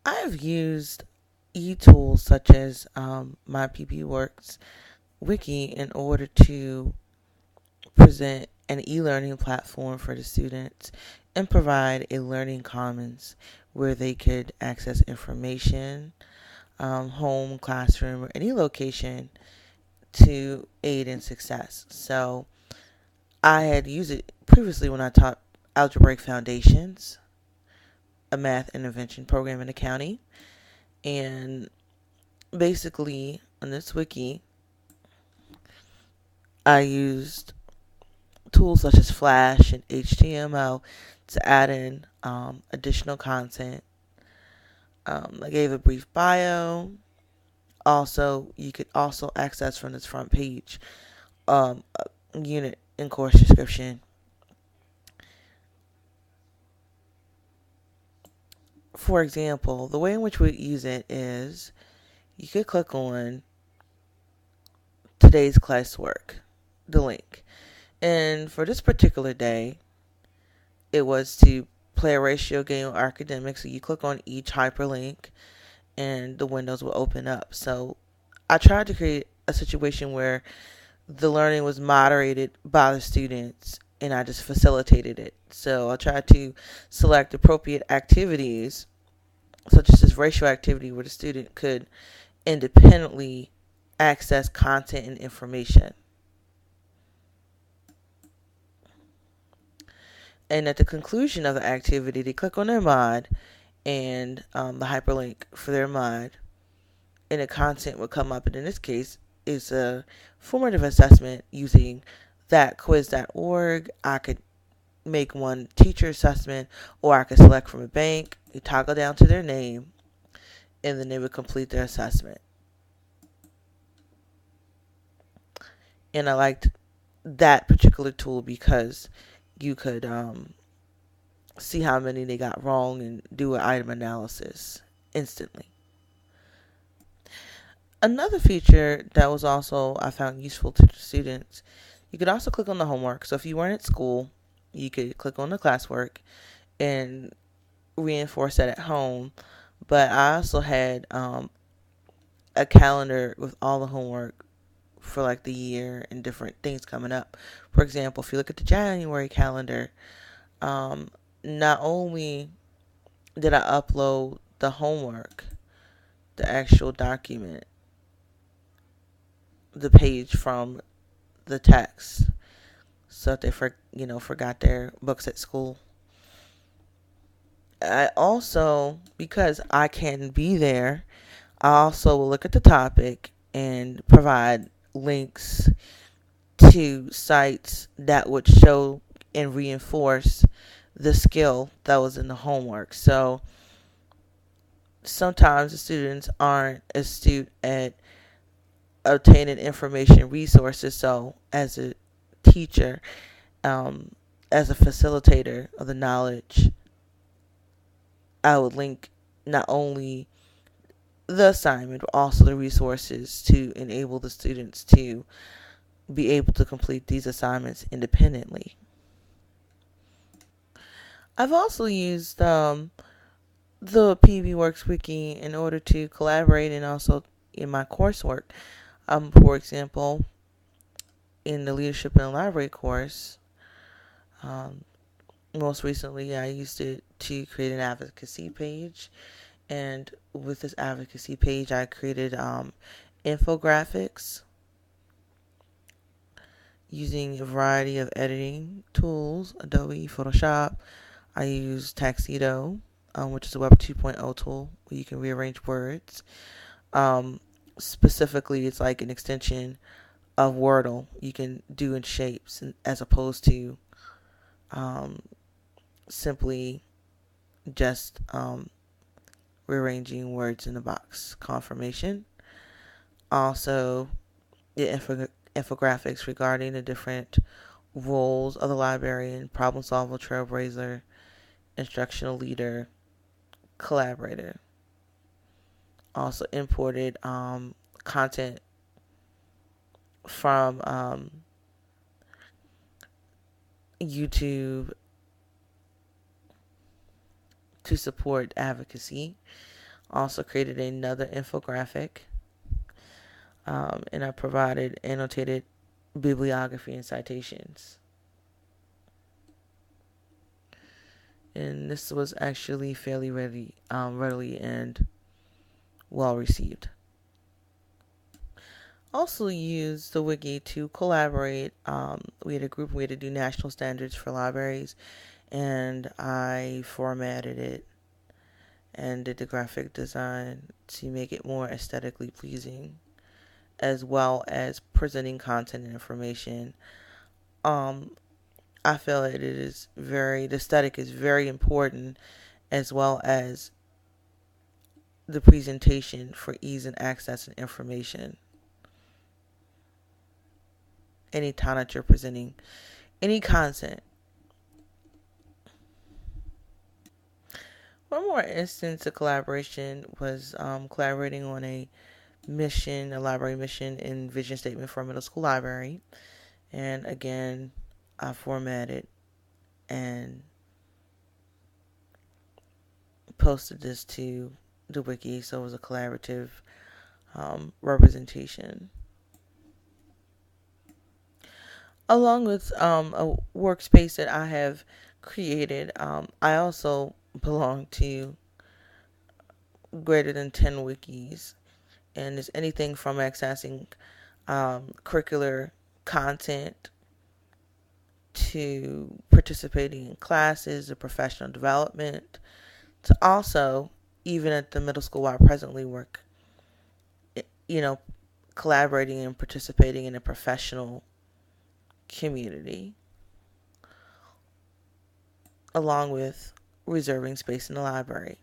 I have used e-tools such as my PP Works Wiki in order to present an e-learning platform for the students and provide a learning commons where they could access information, home, classroom, or any location to aid in success. So I had used it previously when I taught algebraic foundations, a math intervention program in the county. And basically, on this wiki, I used tools such as Flash and HTML to add in additional content. I gave a brief bio. Also, you could also access from this front page a unit and course description. For example, the way in which we use it is you could click on today's classwork, the link. And for this particular day, it was to play a ratio game of academics. So you click on each hyperlink and the windows will open up. So I tried to create a situation where the learning was moderated by the students and I just facilitated it. So I tried to select appropriate activities, such as this ratio activity where the student could independently access content and information. And at the conclusion of the activity, they click on their mod and the hyperlink for their mod, and the content will come up. And in this case, is a formative assessment using thatquiz.org. I could make one teacher assessment, or I could select from a bank. You toggle down to their name, and then they would complete their assessment. And I liked that particular tool because you could see how many they got wrong and do an item analysis instantly. Another feature that was also I found useful to the students, you could also click on the homework. So if you weren't at school, you could click on the classwork and reinforce that at home. But I also had a calendar with all the homework for like the year and different things coming up. For example, if you look at the January calendar, not only did I upload the homework, the actual document, the page from the text, so if they forgot their books at school. I also, because I can be there, I also will look at the topic and provide links to sites that would show and reinforce the skill that was in the homework. So sometimes the students aren't astute at obtaining information resources. So as a teacher, as a facilitator of the knowledge, I would link not only the assignment, but also the resources to enable the students to be able to complete these assignments independently. I've also used the PV Works Wiki in order to collaborate and also in my coursework. For example, in the Leadership in the Library course, most recently I used it to create an advocacy page. And with this advocacy page, I created infographics using a variety of editing tools, Adobe, Photoshop. I use Tuxedo, which is a Web 2.0 tool where you can rearrange words. Specifically, it's like an extension of Wordle. You can do in shapes as opposed to simply just rearranging words in the box. Confirmation. Also, the infographics regarding the different roles of the librarian, problem solver, trailblazer, instructional leader, collaborator. Also imported content from YouTube to support advocacy. Also created another infographic, and I provided annotated bibliography and citations. And this was actually fairly readily and well received. Also used the wiki to collaborate. We had a group, we had to do national standards for libraries, and I formatted it and did the graphic design to make it more aesthetically pleasing, as well as presenting content and information. I feel that the aesthetic is very important, as well as the presentation for ease and access and information. Anytime that you're presenting any content. One more instance of collaboration was collaborating on a library mission and vision statement for a middle school library. And again, I formatted and posted this to the wiki, so it was a collaborative representation. Along with a workspace that I have created, I also belong to greater than 10 wikis, and it's anything from accessing curricular content to participating in classes or professional development, to also, even at the middle school where I presently work, you know, collaborating and participating in a professional community, along with reserving space in the library.